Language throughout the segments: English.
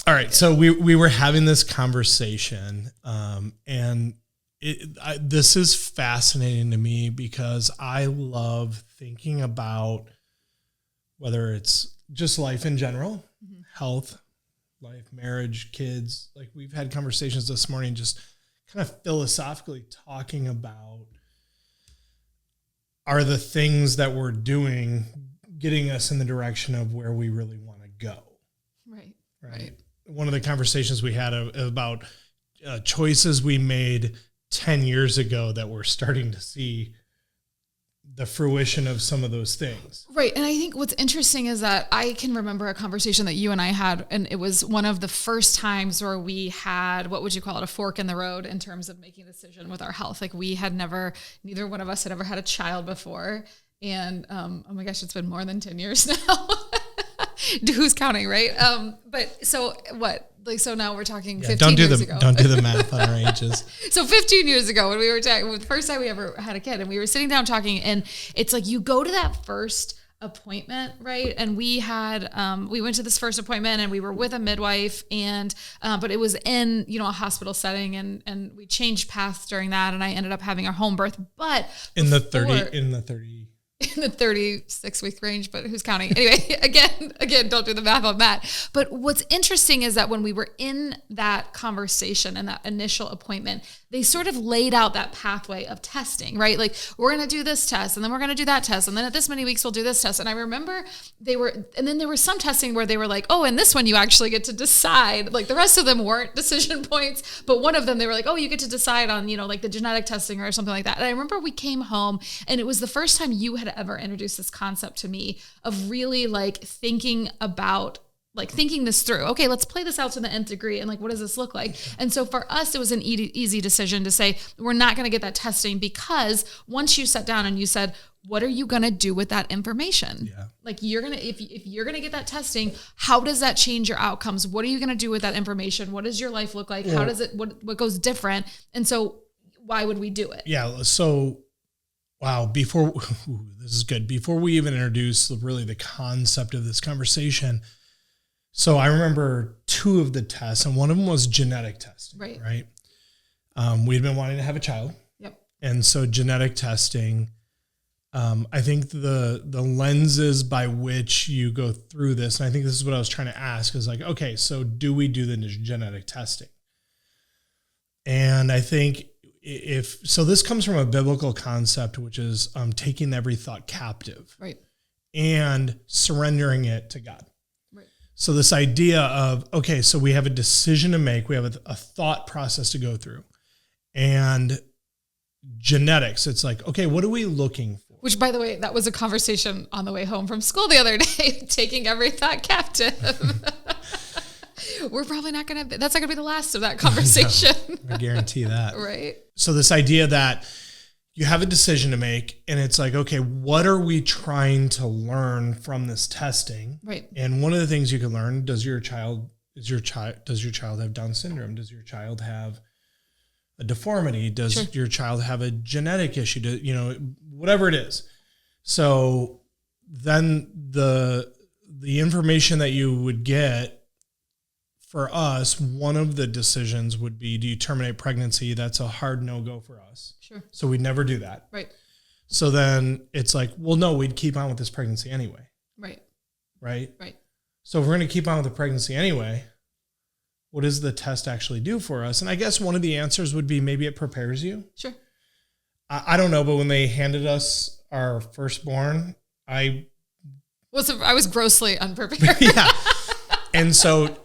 All right. So we were having this conversation, and this is fascinating to me because I love thinking about whether it's just life in general, health, life, marriage, kids. Like we've had conversations this morning, just kind of philosophically talking about, are the things that we're doing getting us in the direction of where we really want to go? Right. One of the conversations we had about choices we made 10 years ago that we're starting to see the fruition of some of those things. Right. And I think what's interesting is that I can remember a conversation that you and I had, and it was one of the first times where we had, what would you call it, a fork in the road in terms of making a decision with our health. Like we had neither one of us had ever had a child before. And, oh my gosh, it's been more than 10 years now. Who's counting, right? But so what? Like, so now we're talking 15 years ago. Don't do the math on our ages. So 15 years ago when we were talking, the first time we ever had a kid, and we were sitting down talking, and it's like you go to that first appointment, right? And we had, we went to this first appointment and we were with a midwife, and, but it was in, a hospital setting, and we changed paths during that. And I ended up having a home birth, but in the 36-week range, but who's counting? Anyway, again, don't do the math on that. But what's interesting is that when we were in that conversation and that initial appointment, they sort of laid out that pathway of testing, right? Like, we're going to do this test, and then we're going to do that test, and then at this many weeks, we'll do this test. And I remember and then there was some testing where they were like, oh, and this one you actually get to decide. Like the rest of them weren't decision points, but one of them, they were like, oh, you get to decide on, like the genetic testing or something like that. And I remember we came home, and it was the first time you had ever introduced this concept to me of really like thinking this through. Okay, let's play this out to the nth degree. And like, what does this look like? And so for us, it was an easy decision to say, we're not going to get that testing, because once you sat down and you said, what are you going to do with that information? Yeah. Like if you're going to get that testing, how does that change your outcomes? What are you going to do with that information? What does your life look like? How does it, what goes different? And so why would we do it? Yeah. So, wow. This is good. Before we even introduce really the concept of this conversation. So I remember two of the tests, and one of them was genetic testing, right? We'd been wanting to have a child. Yep. And so genetic testing, I think the lenses by which you go through this, and I think this is what I was trying to ask, is like, okay, so do we do the genetic testing? And I think this comes from a biblical concept, which is taking every thought captive, right, and surrendering it to God. Right. So this idea of, okay, so we have a decision to make, we have a thought process to go through, and genetics, it's like, okay, what are we looking for? Which, by the way, that was a conversation on the way home from school the other day, taking every thought captive. We're probably that's not going to be the last of that conversation. No, I guarantee that. Right. So this idea that you have a decision to make, and it's like, okay, what are we trying to learn from this testing? Right. And one of the things you can learn, does your child have Down syndrome? Does your child have a deformity? Does your child have a genetic issue? Whatever it is. So then the information that you would get, for us, one of the decisions would be, do you terminate pregnancy? That's a hard no-go for us. Sure. So we'd never do that. Right. So then it's like, well, no, we'd keep on with this pregnancy anyway. Right. Right? Right. So if we're going to keep on with the pregnancy anyway, what does the test actually do for us? And I guess one of the answers would be maybe it prepares you. Sure. I don't know, but when they handed us our firstborn, I was grossly unprepared. Yeah. And so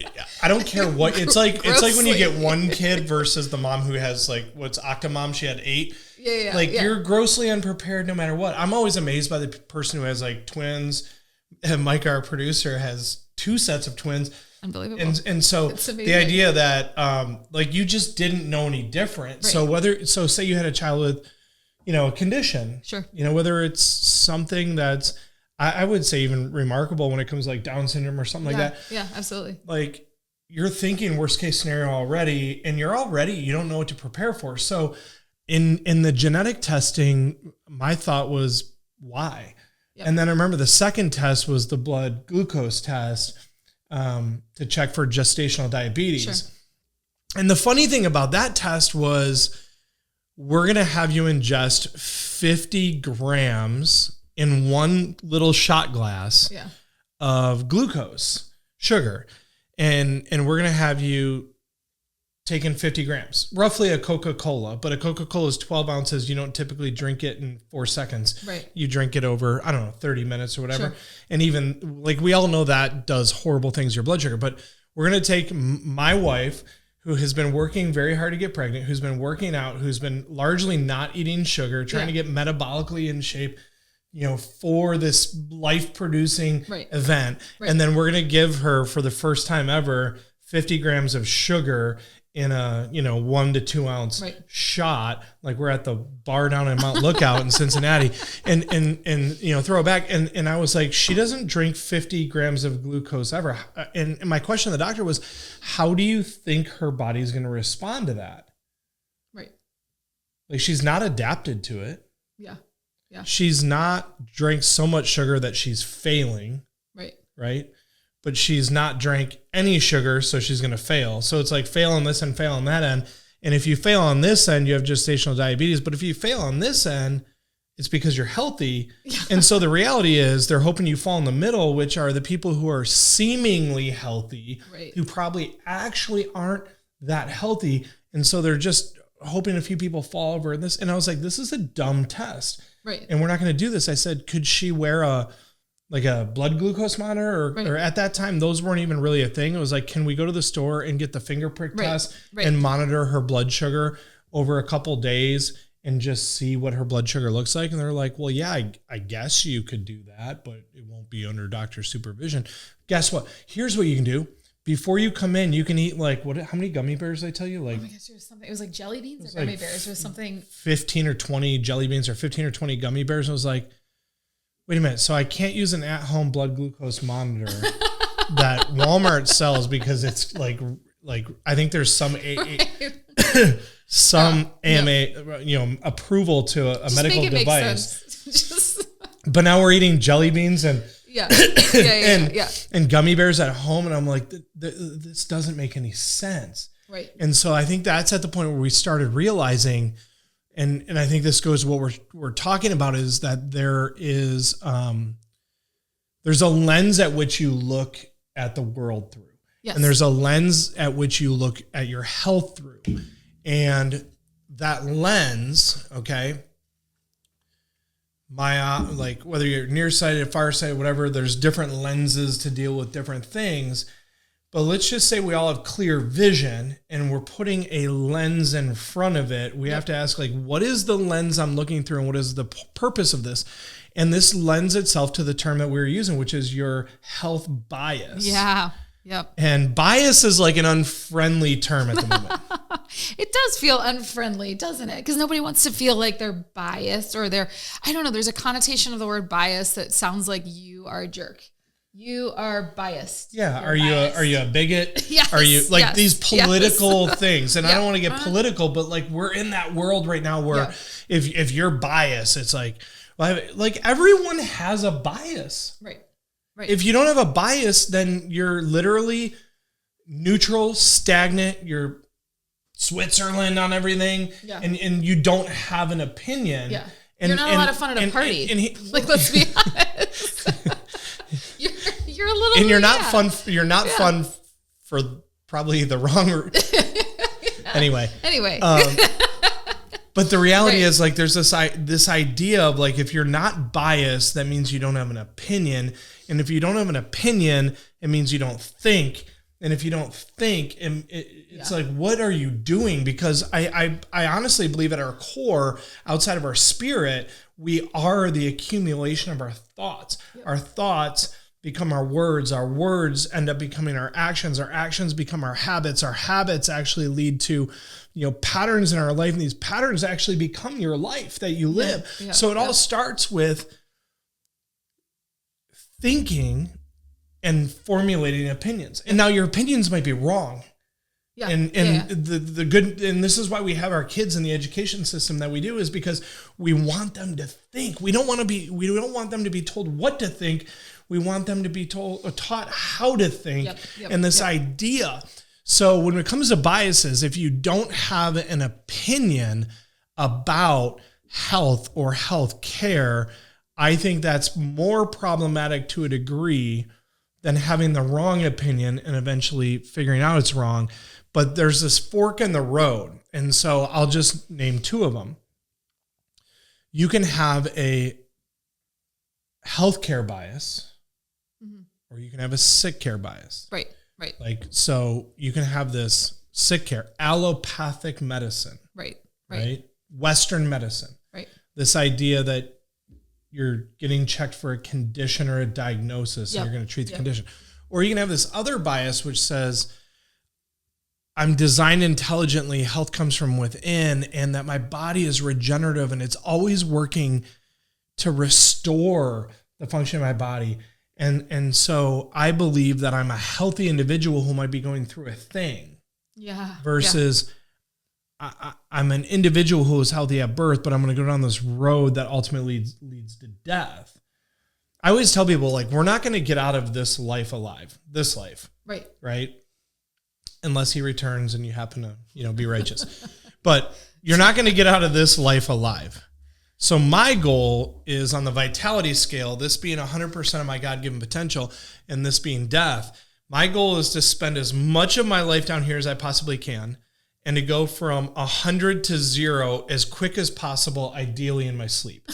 I don't care what it's like. It's like when you get one kid versus the mom who has what's Octomom. She had 8. Yeah. You're grossly unprepared no matter what. I'm always amazed by the person who has twins. And Mike, our producer, has 2 sets of twins. Unbelievable. And so the idea that you just didn't know any different. Right. So say you had a child with, a condition. Sure. Whether it's something that's, I would say even remarkable when it comes Down syndrome or something like that. Yeah, absolutely. You're thinking worst case scenario already, and you don't know what to prepare for. So in the genetic testing, my thought was, why? Yep. And then I remember the second test was the blood glucose test. to check for gestational diabetes. Sure. And the funny thing about that test was we're going to have you ingest 50 grams in one little shot glass of glucose, sugar. And we're going to have you taking 50 grams, roughly a Coca-Cola, but a Coca-Cola is 12 ounces. You don't typically drink it in 4 seconds. Right. You drink it over, 30 minutes or whatever. Sure. And even like we all know that does horrible things to your blood sugar, but we're going to take my wife, who has been working very hard to get pregnant, who's been working out, who's been largely not eating sugar, trying to get metabolically in shape, for this life-producing event. Right. And then we're going to give her, for the first time ever, 50 grams of sugar in a, 1 to 2 ounce shot. Like we're at the bar down in Mount Lookout in Cincinnati and throw it back. And I was like, she doesn't drink 50 grams of glucose ever. And my question to the doctor was, how do you think her body's going to respond to that? Right. Like she's not adapted to it. Yeah. Yeah. She's not drank so much sugar that she's failing. Right. Right. But she's not drank any sugar, so she's going to fail. So it's like fail on this end, fail on that end. And if you fail on this end, you have gestational diabetes. But if you fail on this end, it's because you're healthy. And so the reality is they're hoping you fall in the middle, which are the people who are seemingly healthy, who probably actually aren't that healthy. And so they're just hoping a few people fall over in this. And I was like, this is a dumb test. Right. And we're not going to do this. I said, could she wear a blood glucose monitor or at that time, those weren't even really a thing. It was like, can we go to the store and get the finger prick test and monitor her blood sugar over a couple days and just see what her blood sugar looks like? And they're like, well, yeah, I guess you could do that, but it won't be under doctor's supervision. Guess what? Here's what you can do. Before you come in, you can eat how many gummy bears did I tell you? Like, oh my gosh, there was something. It was like jelly beans or gummy bears. There was something. 15 or 20 jelly beans or 15 or 20 gummy bears. And I was like, wait a minute. So I can't use an at-home blood glucose monitor that Walmart sells because it's like I think there's some AMA approval to a medical device. But now we're eating jelly beans and and gummy bears at home, and I'm like, this doesn't make any sense. Right. And so I think that's at the point where we started realizing. And I think this goes to what we're talking about is that there is there's a lens at which you look at the world through. Yes. And there's a lens at which you look at your health through. And that lens, okay, whether you're nearsighted, farsighted, whatever, there's different lenses to deal with different things. But let's just say we all have clear vision and we're putting a lens in front of it. We have to ask, what is the lens I'm looking through and what is the purpose of this? And this lends itself to the term that we were using, which is your health bias. Yeah. Yep. And bias is like an unfriendly term at the moment. It does feel unfriendly, doesn't it? Because nobody wants to feel like they're biased or I don't know, there's a connotation of the word bias that sounds like you are a jerk. You are biased. Yeah. Are you a bigot? Yes. Are you these political things? And I don't want to get political, but we're in that world right now where if you're biased, it's everyone has a bias. Right. Right. If you don't have a bias, then you're literally neutral, stagnant. You're Switzerland on everything. Yeah. And you don't have an opinion. Yeah. You're not a lot of fun at a party. Let's be honest. You're a little, and you're not fun. You're not fun for probably the wrong. Anyway. But the reality is there's this idea of if you're not biased, that means you don't have an opinion, and if you don't have an opinion, it means you don't think, and if you don't think, it's what are you doing? Because I honestly believe at our core, outside of our spirit, we are the accumulation of our thoughts. Yep. Our thoughts become our words end up becoming our actions become our habits actually lead to patterns in our life, and these patterns actually become your life that you live. So it all starts with thinking and formulating opinions, and now your opinions might be wrong. Yeah. And the good, and this is why we have our kids in the education system that we do, is because we want them to think. We don't want them to be told what to think. We want them to be taught how to think. And this idea. So when it comes to biases, if you don't have an opinion about health or health care, I think that's more problematic to a degree than having the wrong opinion and eventually figuring out it's wrong. But there's this fork in the road. And so I'll just name two of them. You can have a healthcare bias, or you can have a sick care bias. Right. Like, so you can have this sick care, allopathic medicine. Right. Western medicine. Right. This idea that you're getting checked for a condition or a diagnosis and you're going to treat the condition. Or you can have this other bias which says, I'm designed intelligently, health comes from within, and that my body is regenerative and it's always working to restore the function of my body. And so I believe that I'm a healthy individual who might be going through a thing. Versus I'm an individual who was healthy at birth, but I'm going to go down this road that ultimately leads to death. I always tell people, like, we're not going to get out of this life alive, this life. Right. Unless he returns and you happen to, be righteous. But you're not going to get out of this life alive. So my goal is, on the vitality scale, this being 100% of my God-given potential and this being death, my goal is to spend as much of my life down here as I possibly can and to go from 100 to 0 as quick as possible, ideally in my sleep.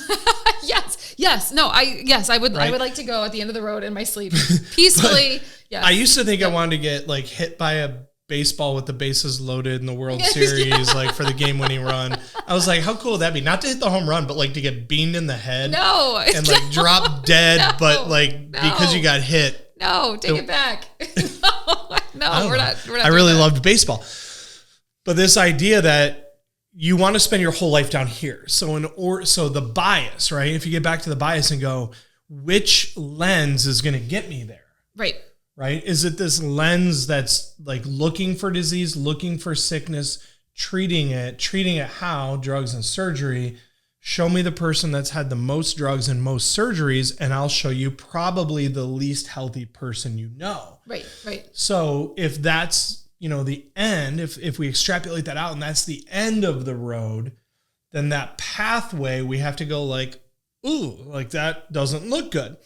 Yes. No, I would like to go at the end of the road in my sleep peacefully. I used to think I wanted to get like hit by a baseball with the bases loaded in the World Series, like for the game-winning run. I was like, how cool would that be? Not to hit the home run, but like to get beamed in the head. And like drop dead, but like because you got hit. No, take it back. No, we're not. I really loved baseball. But this idea that you want to spend your whole life down here. So the bias, right? If you get back to the bias and go, which lens is going to get me there? Right? Is it this lens that's like looking for disease, looking for sickness, treating it how? Drugs and surgery. Show me the person that's had the most drugs and most surgeries, and I'll show you probably the least healthy person you know. Right. So if that's, the end, if we extrapolate that out and that's the end of the road, then that pathway, we have to go like, ooh, like that doesn't look good.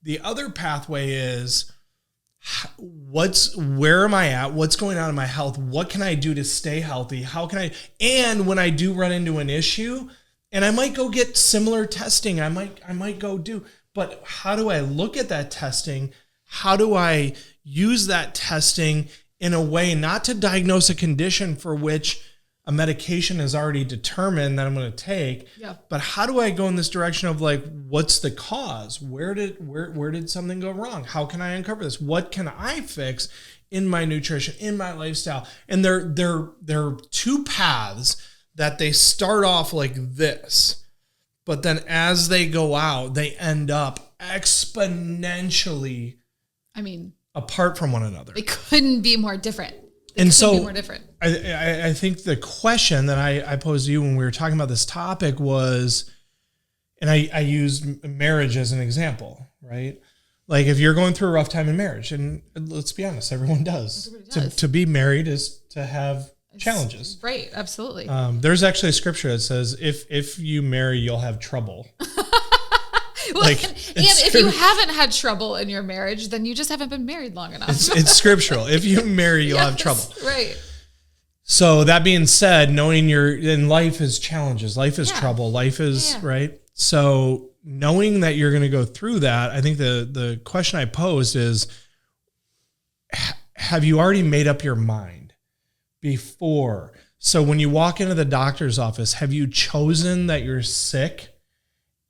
The other pathway is, where am I at? What's going on in my health? What can I do to stay healthy? And when I do run into an issue, and I might go get similar testing, I might go do, but how do I look at that testing? How do I use that testing in a way not to diagnose a condition for which a medication is already determined that I'm going to take, but how do I go in this direction of like, what's the cause? Where did something go wrong? How can I uncover this? What can I fix in my nutrition, in my lifestyle? And there are two paths that they start off like this, but then as they go out, they end up exponentially apart from one another. They couldn't be more different. I think the question that I posed to you when we were talking about this topic was, and I used marriage as an example, right? Like if you're going through a rough time in marriage, and let's be honest, everyone does. To be married is to have challenges. Right, absolutely. There's actually a scripture that says, if you marry, you'll have trouble. Well, and if you haven't had trouble in your marriage, then you just haven't been married long enough. It's scriptural. If you marry, you'll have trouble. Right. So that being said, knowing in life is challenges, life is trouble, life is right. So knowing that you're going to go through that, I think the question I posed is, have you already made up your mind before? So when you walk into the doctor's office, have you chosen that you're sick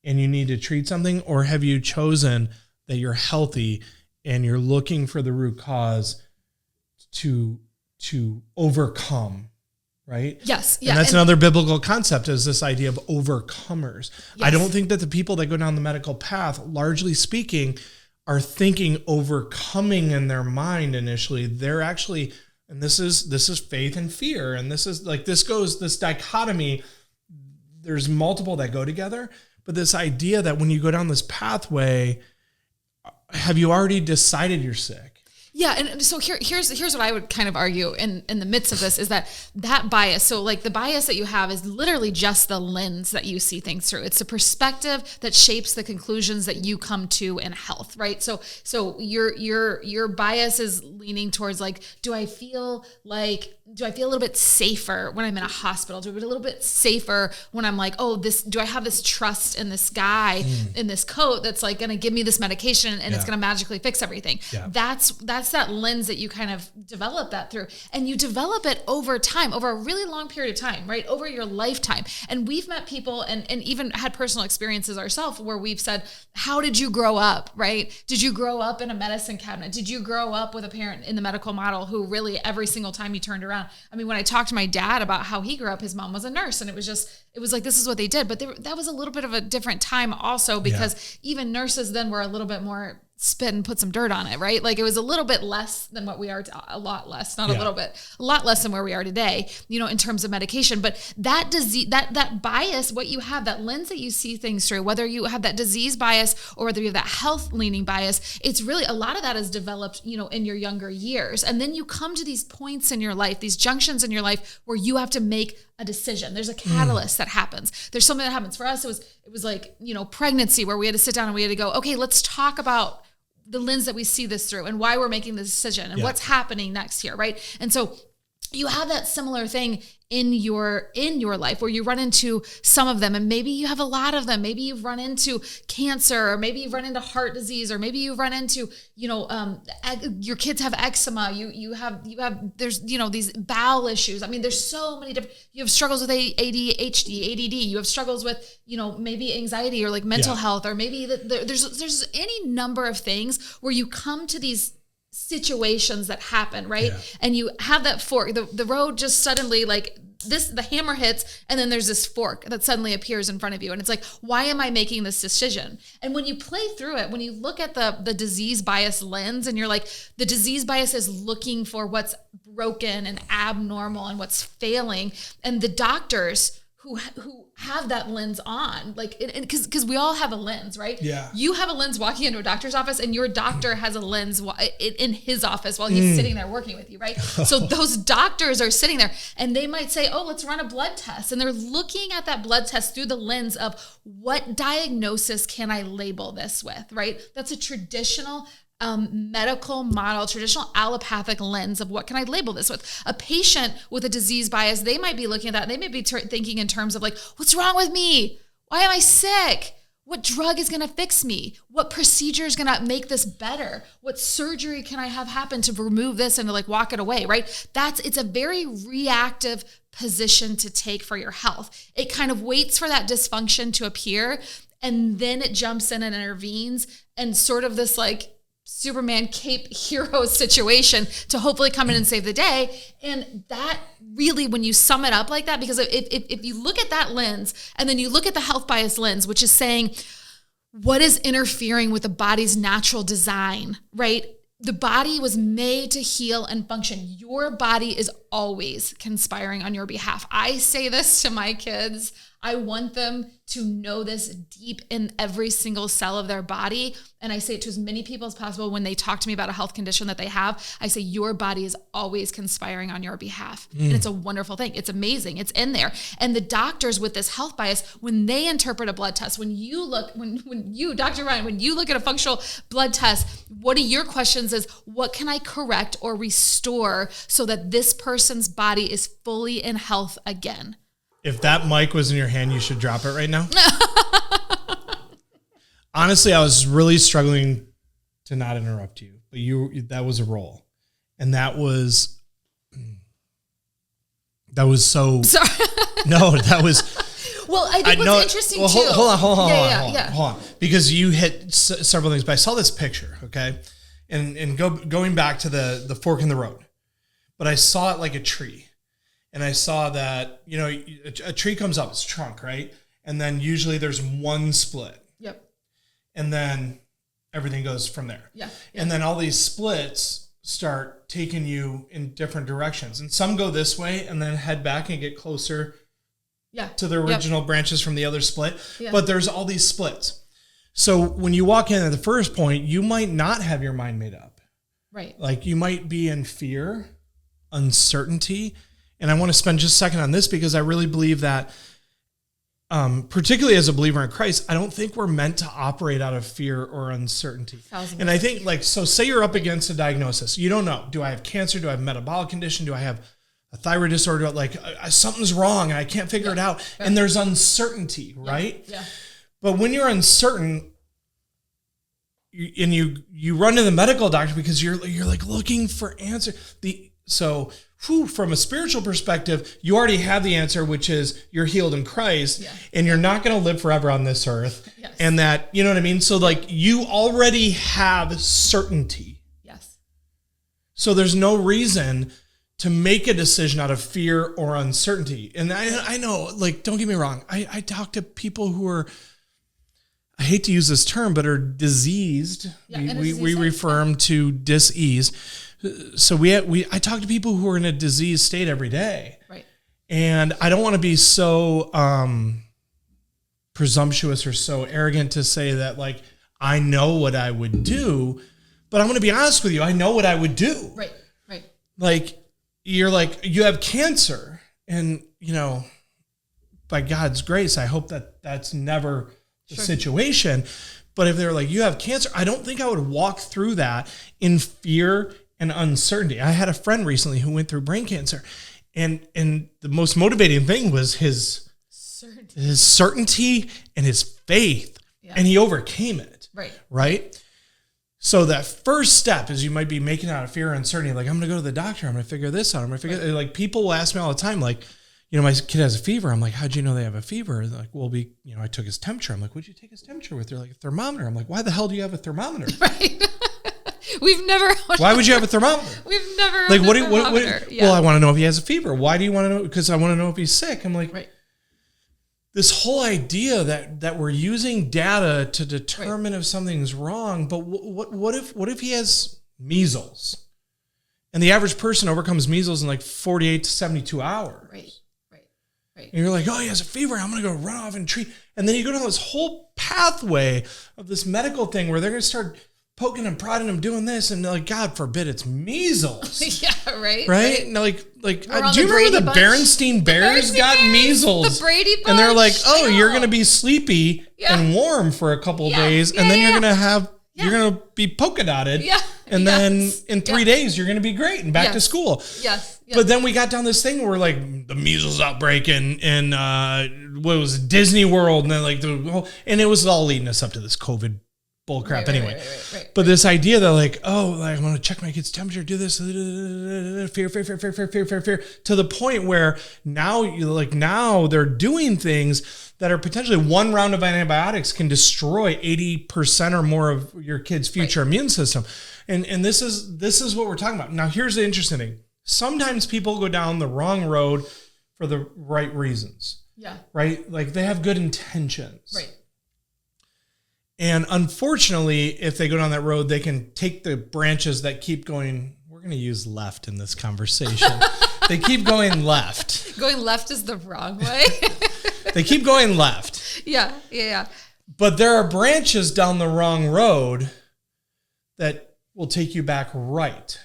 and you need to treat something, or have you chosen that you're healthy and you're looking for the root cause to overcome, right? Yes. Yeah. And that's another biblical concept, is this idea of overcomers. Yes. I don't think that the people that go down the medical path, largely speaking, are thinking overcoming in their mind initially. They're actually, And this is faith and fear. And this is like, this dichotomy, there's multiple that go together, but this idea that when you go down this pathway, have you already decided you're sick? Yeah. And so here's what I would kind of argue in the midst of this is that bias. So like the bias that you have is literally just the lens that you see things through. It's a perspective that shapes the conclusions that you come to in health, right? So your bias is leaning towards like, do I feel a little bit safer when I'm in a hospital? Do I feel a little bit safer when I'm like, do I have this trust in this guy in this coat that's like going to give me this medication and it's going to magically fix everything? Yeah. That's that lens that you kind of develop that through. And you develop it over time, over a really long period of time, right? Over your lifetime. And we've met people and even had personal experiences ourselves where we've said, how did you grow up, right? Did you grow up in a medicine cabinet? Did you grow up with a parent in the medical model who really every single time you turned around? I mean, when I talked to my dad about how he grew up, his mom was a nurse and it was like, this is what they did. But that was a little bit of a different time also because even nurses then were a little bit more spit and put some dirt on it, right? Like it was a little bit less than what we are, a lot less, not a little bit, a lot less than where we are today, in terms of medication. But that disease, that bias, what you have, that lens that you see things through, whether you have that disease bias or whether you have that health leaning bias, it's really, a lot of that is developed, in your younger years. And then you come to these points in your life, these junctions in your life where you have to make a decision. There's a catalyst that happens. There's something that happens. For us, it was like, pregnancy, where we had to sit down and we had to go, okay, let's talk about the lens that we see this through and why we're making the decision and what's happening next here, right? And so you have that similar thing in your life where you run into some of them, and maybe you have a lot of them. Maybe you've run into cancer, or maybe you've run into heart disease, or maybe you've run into, your kids have eczema. You have there's these bowel issues. I mean, there's so many different. You have struggles with ADHD, ADD. You have struggles with maybe anxiety or like mental health, or maybe there's any number of things where you come to these situations that happen, right? Yeah. And you have that fork, the road just suddenly like this, the hammer hits, and then there's this fork that suddenly appears in front of you. And it's like, why am I making this decision? And when you play through it, when you look at the disease bias lens, and you're like, the disease bias is looking for what's broken and abnormal and what's failing. And the doctors who have that lens on, like, because we all have a lens, right? Yeah. You have a lens walking into a doctor's office, and your doctor has a lens in his office while he's sitting there working with you, right? So those doctors are sitting there, and they might say, oh, let's run a blood test. And they're looking at that blood test through the lens of, what diagnosis can I label this with, right? That's a traditional medical model, traditional allopathic lens of what can I label this with. A patient with a disease bias, they might be looking at that. They may be thinking in terms of like, what's wrong with me? Why am I sick? What drug is going to fix me? What procedure is going to make this better? What surgery can I have happen to remove this and to like walk it away, right? It's a very reactive position to take for your health. It kind of waits for that dysfunction to appear, and then it jumps in and intervenes, and sort of this like Superman cape hero situation to hopefully come in and save the day. And that really, when you sum it up like that, because if you look at that lens and then you look at the health bias lens, which is saying, what is interfering with the body's natural design, right? The body was made to heal and function. Your body is always conspiring on your behalf. I say this to my kids. I want them to know this deep in every single cell of their body. And I say it to as many people as possible when they talk to me about a health condition that they have. I say, your body is always conspiring on your behalf. And it's a wonderful thing. It's amazing. It's in there. And the doctors with this health bias, when they interpret a blood test, when you, Dr. Ryan, when you look at a functional blood test, one of your questions is, what can I correct or restore so that this person's body is fully in health again? If that mic was in your hand, you should drop it right now. Honestly, I was really struggling to not interrupt you, but that was a roll. And that was so, sorry. No, that was, well, I think what's interesting too. Hold on. Because you hit several things, but I saw this picture. Okay. And going back to the fork in the road, but I saw it like a tree. And I saw that, a tree comes up, it's a trunk, right? And then usually there's one split. Yep. And then everything goes from there. Yeah. And then all these splits start taking you in different directions. And some go this way and then head back and get closer to the original branches from the other split. Yeah. But there's all these splits. So when you walk in at the first point, you might not have your mind made up. Right. Like you might be in fear, uncertainty. And I want to spend just a second on this because I really believe that, particularly as a believer in Christ, I don't think we're meant to operate out of fear or uncertainty. And I think like, so say you're up against a diagnosis. You don't know. Do I have cancer? Do I have a metabolic condition? Do I have a thyroid disorder? Like something's wrong and I can't figure it out. Yeah. And there's uncertainty, right? Yeah. But when you're uncertain, and you run to the medical doctor because you're like looking for answer. From a spiritual perspective, you already have the answer, which is you're healed in Christ, and you're not going to live forever on this earth. Yes. And that, you know what I mean? So like you already have certainty. Yes. So there's no reason to make a decision out of fear or uncertainty. And I know, like, don't get me wrong. I talk to people who are, I hate to use this term, but are diseased. Yeah, we refer them to diseased. So I talk to people who are in a diseased state every day. Right. And I don't want to be so presumptuous or so arrogant to say that like, I know what I would do, but I'm going to be honest with you. I know what I would do. Right. Right. Like you're like, you have cancer and by God's grace, I hope that that's never the situation. But if they're like, you have cancer, I don't think I would walk through that in fear and uncertainty. I had a friend recently who went through brain cancer, and the most motivating thing was his certainty and his faith, and he overcame it. Right. So that first step is you might be making out of fear and uncertainty. Like, I'm going to go to the doctor. I'm going to figure this out. I'm going to figure like people will ask me all the time, like, my kid has a fever. I'm like, how'd you know they have a fever? They're like, well, I took his temperature. I'm like, what'd you take his temperature with? They're like, a thermometer. I'm like, why the hell do you have a thermometer? Right. We've never. Why would you have a thermometer? We've never. Like, what? Well, I want to know if he has a fever. Why do you want to know? Because I want to know if he's sick. I'm like, this whole idea that we're using data to determine if something's wrong. But what if he has measles, and the average person overcomes measles in like 48 to 72 hours? Right. And you're like, oh, he has a fever. I'm going to go run off and treat. And then you go down this whole pathway of this medical thing where they're going to start poking and prodding him, doing this, and like, God forbid, it's measles. Yeah, right. Right. And like, do you remember the Berenstein Bears got measles? The Brady Bunch. And they're like, oh, you're going to be sleepy and warm for a couple of days, and then you're going to you're going to be polka dotted. Yeah. And then in 3 days, you're going to be great and back to school. Yes. But then we got down this thing where like the measles outbreak and what was it, Disney World, and then like and it was all leading us up to this COVID bullcrap anyway. But this idea that like, oh, like, I'm going to check my kid's temperature, do this, fear, to the point where now they're doing things that are potentially one round of antibiotics can destroy 80% or more of your kid's future immune system. And this is what we're talking about. Now, here's the interesting thing. Sometimes people go down the wrong road for the right reasons. Yeah. Right? Like they have good intentions. Right. And unfortunately, if they go down that road, they can take the branches that keep going. We're going to use left in this conversation. They keep going left. Going left is the wrong way. They keep going left. Yeah. But there are branches down the wrong road that will take you back right.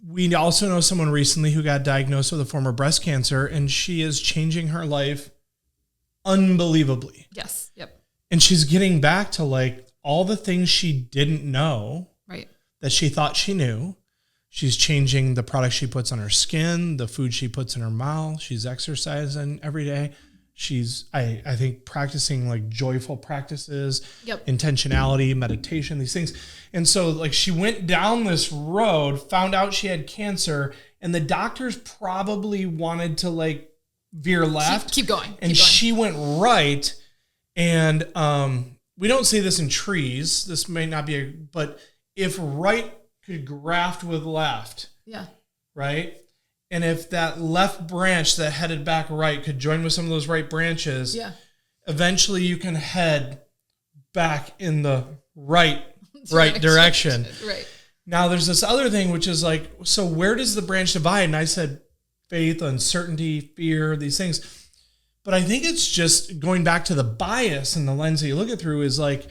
We also know someone recently who got diagnosed with a form of breast cancer, and she is changing her life unbelievably. Yes. Yep. And she's getting back to like all the things she didn't know that she thought she knew. She's changing the products she puts on her skin, the food she puts in her mouth. She's exercising every day. She's, I think, practicing like joyful practices, intentionality, meditation, these things. And so like she went down this road, found out she had cancer, and the doctors probably wanted to like veer left. Keep going. And she went right. And we don't see this in trees. This may not be but if right could graft with left. Yeah. Right? And if that left branch that headed back right could join with some of those right branches, eventually you can head back in the right direction. Right. Now there's this other thing, which is like, so where does the branch divide? And I said faith, uncertainty, fear, these things. But I think it's just going back to the bias and the lens that you look at through is like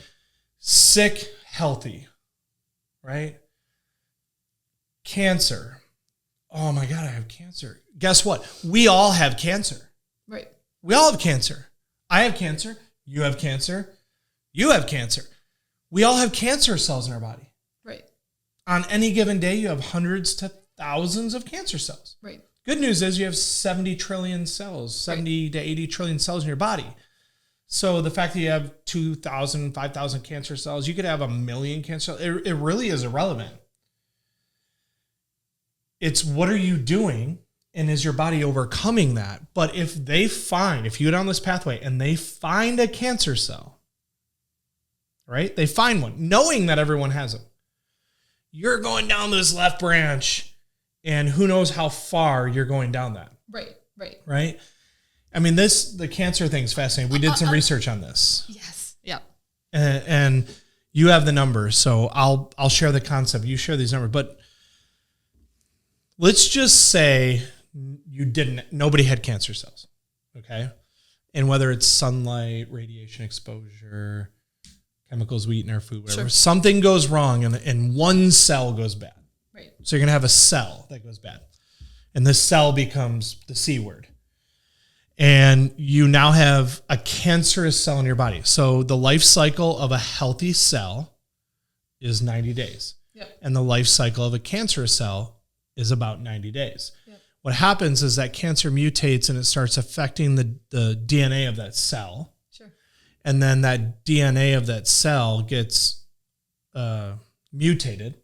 sick, healthy, right? Cancer. Oh my God, I have cancer. Guess what? We all have cancer. Right. We all have cancer. I have cancer. You have cancer. You have cancer. We all have cancer cells in our body. Right. On any given day, you have hundreds to thousands of cancer cells. Right. Good news is you have 70 trillion cells, 70 to 80 trillion cells in your body. So the fact that you have 2,000, 5,000 cancer cells, you could have 1 million cancer cells. It really is irrelevant. It's what are you doing and is your body overcoming that? But if you go down this pathway and they find a cancer cell, right? They find one, knowing that everyone has them. You're going down this left branch and who knows how far you're going down that. Right. Right? I mean, the cancer thing's fascinating. We did some research on this. Yes. Yep. And you have the numbers, so I'll share the concept. You share these numbers, but let's just say nobody had cancer cells, okay? And whether it's sunlight, radiation exposure, chemicals we eat in our food, whatever, something goes wrong and one cell goes bad. Right. So you're going to have a cell that goes bad. And this cell becomes the C word. And you now have a cancerous cell in your body. So the life cycle of a healthy cell is 90 days. Yep. And the life cycle of a cancerous cell is about 90 days. Yep. What happens is that cancer mutates and it starts affecting the DNA of that cell. Sure. And then that DNA of that cell gets mutated.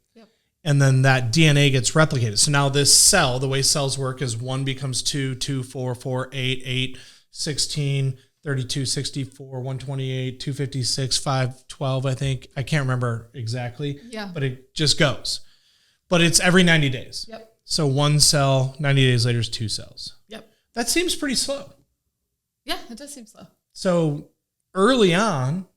And then that DNA gets replicated. So now this cell, the way cells work is 1 becomes 2, 2, 4, 4, 8, 8, 16, 32, 64, 128, 256, 5, 12, I think. I can't remember exactly. Yeah. But it just goes. But it's every 90 days. Yep. So one cell, 90 days later is 2 cells. Yep. That seems pretty slow. Yeah, it does seem slow. So early on,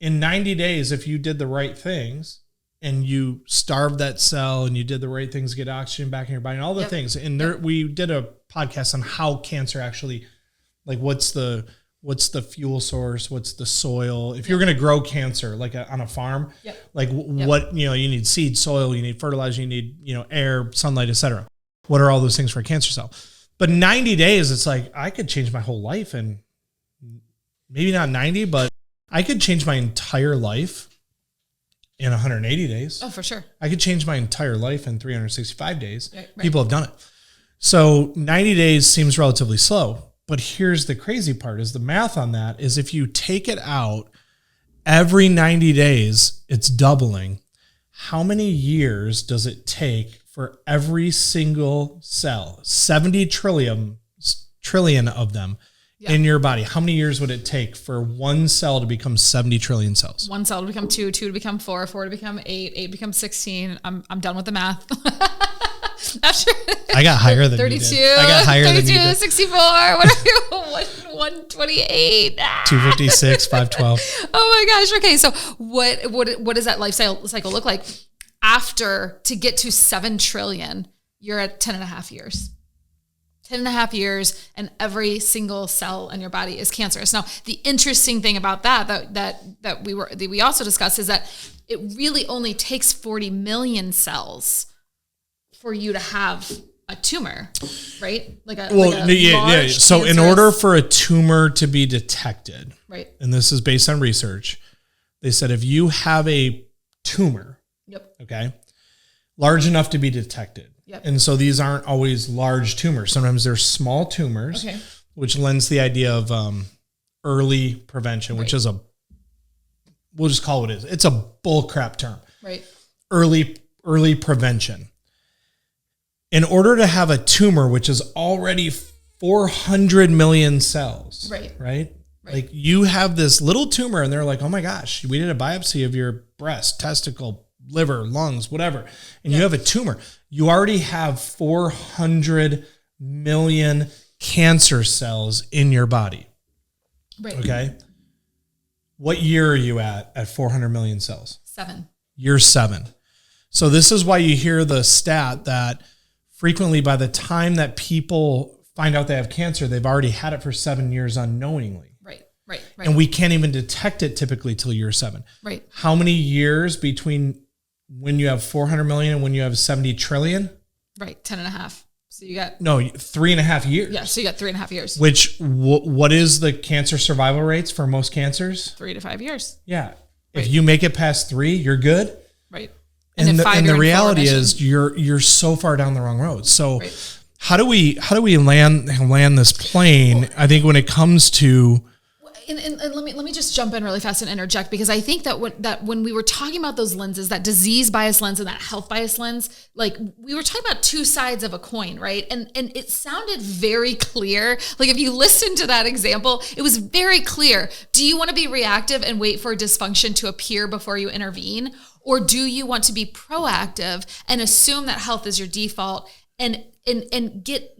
in 90 days, if you did the right things, and you starved that cell and you did the right things to get oxygen back in your body and all the things. And we did a podcast on how cancer actually, like what's the fuel source, what's the soil. If you're going to grow cancer, like on a farm, what, you need seed, soil, you need fertilizer, you need, air, sunlight, etc. What are all those things for a cancer cell? But 90 days, it's like, I could change my whole life and maybe not 90, but I could change my entire life in 180 days. Oh, for sure. I could change my entire life in 365 days. Right. People have done it. So 90 days seems relatively slow. But here's the crazy part is the math on that is if you take it out every 90 days, it's doubling. How many years does it take for every single cell, 70 trillion of them, in your body? How many years would it take for one cell to become 70 trillion cells? One cell to become 2, 2 to become 4, 4 to become 8, 8 becomes 16. I'm done with the math. After I got higher than 32, you did. I got higher 32, than you did. 64, whatever, 128. 256, 512. Oh my gosh. Okay. So what does that life cycle look like? After, to get to 7 trillion, you're at 10 and a half years. 10 and a half years, and every single cell in your body is cancerous. Now, the interesting thing about that we also discussed is that it really only takes 40 million cells for you to have a tumor, right? So in order for a tumor to be detected, right? And this is based on research, they said if you have a tumor, okay, large enough to be detected. Yep. And so these aren't always large tumors. Sometimes they're small tumors, which lends the idea of early prevention, which is we'll just call it what it is. It's a bullcrap term. Right. Early prevention. In order to have a tumor, which is already 400 million cells, right? Like you have this little tumor and they're like, oh my gosh, we did a biopsy of your breast, testicle, liver, lungs, whatever, and you have a tumor. You already have 400 million cancer cells in your body. Right. Okay. What year are you at 400 million cells? 7. Year 7. So this is why you hear the stat that frequently by the time that people find out they have cancer, they've already had it for 7 years unknowingly. Right. And we can't even detect it typically till year 7. Right. How many years between when you have 400 million and when you have 70 trillion? Right. 10 and a half. So you got 3.5 years. Yeah. So you got 3.5 years. Which what is the cancer survival rates for most cancers? 3 to 5 years. Yeah. Right. If you make it past 3, you're good. Right. And the reality is you're so far down the wrong road. So how do we land this plane? Well, I think when it comes to And let me just jump in really fast and interject, because I think that when we were talking about those lenses, that disease bias lens and that health bias lens, like we were talking about two sides of a coin, right? And it sounded very clear. Like if you listen to that example, it was very clear. Do you want to be reactive and wait for dysfunction to appear before you intervene? Or do you want to be proactive and assume that health is your default and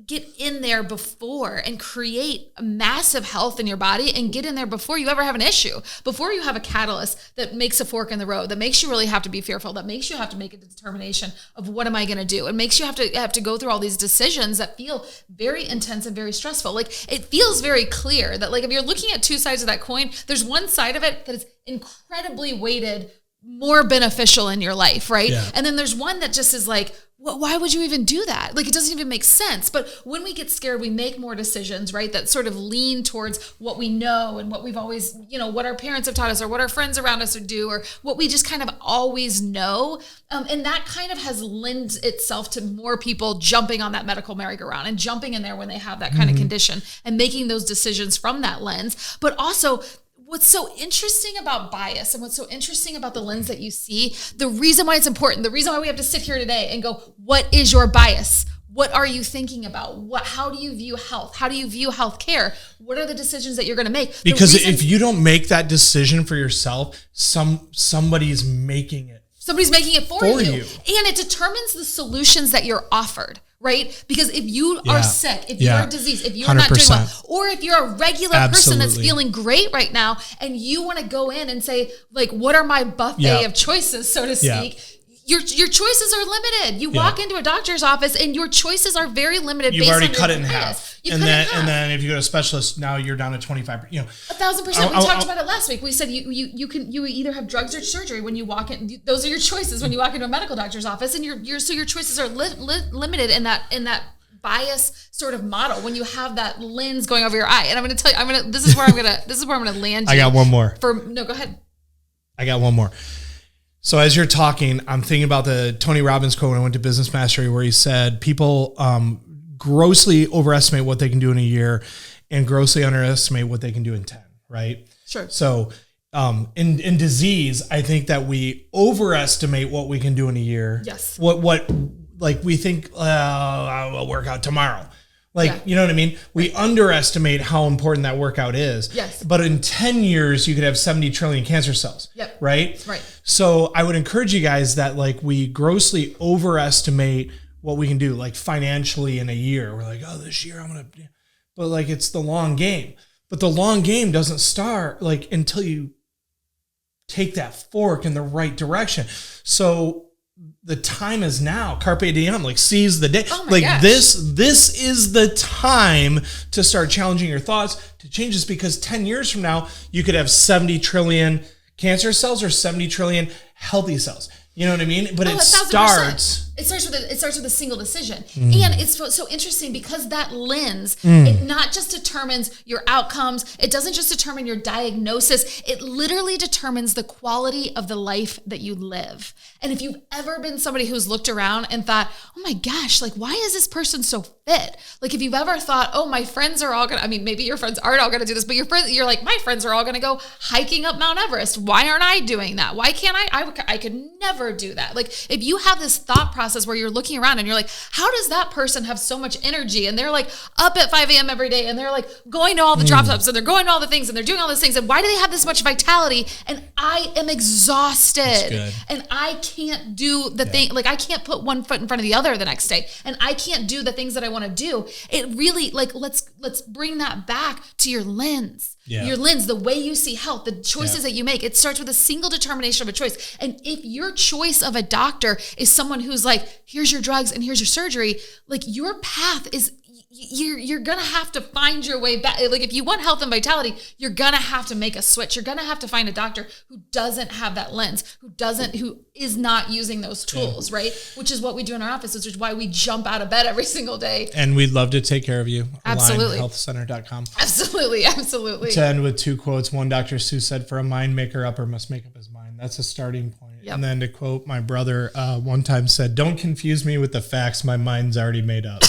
get in there before and create a massive health in your body and get in there before you ever have an issue, before you have a catalyst that makes a fork in the road, that makes you really have to be fearful, that makes you have to make a determination of what am I going to do? And makes you have to go through all these decisions that feel very intense and very stressful. Like it feels very clear that like if you're looking at two sides of that coin, there's one side of it that is incredibly weighted, more beneficial in your life, right? Yeah. And then there's one that just is like, why would you even do that? Like, it doesn't even make sense. But when we get scared, we make more decisions, right? That sort of lean towards what we know and what we've always, what our parents have taught us or what our friends around us would do or what we just kind of always know. And that kind of has lent itself to more people jumping on that medical merry-go-round and jumping in there when they have that kind of condition and making those decisions from that lens. But also, what's so interesting about bias and what's so interesting about the lens that you see, the reason why it's important, the reason why we have to sit here today and go, what is your bias? What are you thinking about? How do you view health? How do you view healthcare? What are the decisions that you're going to make? Because if you don't make that decision for yourself, somebody's making it. Somebody's making it for you. And it determines the solutions that you're offered. Right? Because if you are sick, if you're a disease, if you're 100%. Not doing well, or if you're a regular person that's feeling great right now and you want to go in and say, like, what are my buffet of choices, so to speak? Your choices are limited. You walk into a doctor's office and your choices are very limited. You've already cut it in half. And then if you go to a specialist, now you're down to 25%. 1,000%. We talked about it last week. We said you either have drugs or surgery when you walk in. Those are your choices when you walk into a medical doctor's office, and your choices are limited in that bias sort of model when you have that lens going over your eye. And I'm going to tell you, this is where I'm going to land you. I got one more. Go ahead. I got one more. So as you're talking, I'm thinking about the Tony Robbins quote when I went to Business Mastery, where he said people grossly overestimate what they can do in a year and grossly underestimate what they can do in 10, right? Sure. So in disease, I think that we overestimate what we can do in a year. Yes. What like we think, I'll work out tomorrow. You know what I mean? We underestimate how important that workout is. Yes. But in 10 years, you could have 70 trillion cancer cells. Yep. Right? Right. So I would encourage you guys that we grossly overestimate what we can do, financially in a year. We're like, oh, this year I'm going to, but it's the long game. But the long game doesn't start until you take that fork in the right direction. So the time is now. Carpe diem, seize the day. Oh my gosh. This is the time to start challenging your thoughts, to change this, because 10 years from now, you could have 70 trillion cancer cells or 70 trillion healthy cells. You know what I mean? But it starts with a single decision. And it's so interesting because that lens, it not just determines your outcomes, it doesn't just determine your diagnosis, it literally determines the quality of the life that you live. And if you've ever been somebody who's looked around and thought, oh my gosh, why is this person so fit? If you've ever thought, oh, my friends are all gonna, maybe your friends aren't all gonna do this, but you're like, my friends are all gonna go hiking up Mount Everest. Why aren't I doing that? Why can't I could never do that. If you have this thought process process where you're looking around and you're like, how does that person have so much energy? And they're like up at 5 a.m. every day, and they're like going to all the drop-ups, and they're going to all the things, and they're doing all these things. And why do they have this much vitality? And I am exhausted, and I can't do the thing. Like, I can't put one foot in front of the other the next day, and I can't do the things that I want to do. It really, like, let's bring that back to your lens. Your lens, the way you see health, the choices that you make. It starts with a single determination of a choice. And if your choice of a doctor is someone who's like, here's your drugs and here's your surgery, like, your path is, you're going to have to find your way back. Like, if you want health and vitality, you're going to have to make a switch. You're going to have to find a doctor who doesn't have that lens, who is not using those tools, right? Which is what we do in our office, which is why we jump out of bed every single day. And we'd love to take care of you. Absolutely. AlignHealthCenter.com. Absolutely. To end with 2 quotes. One, Dr. Seuss said, for a mind maker upper must make up his mind. That's a starting point. Yep. And then to quote my brother, one time said, don't confuse me with the facts. My mind's already made up.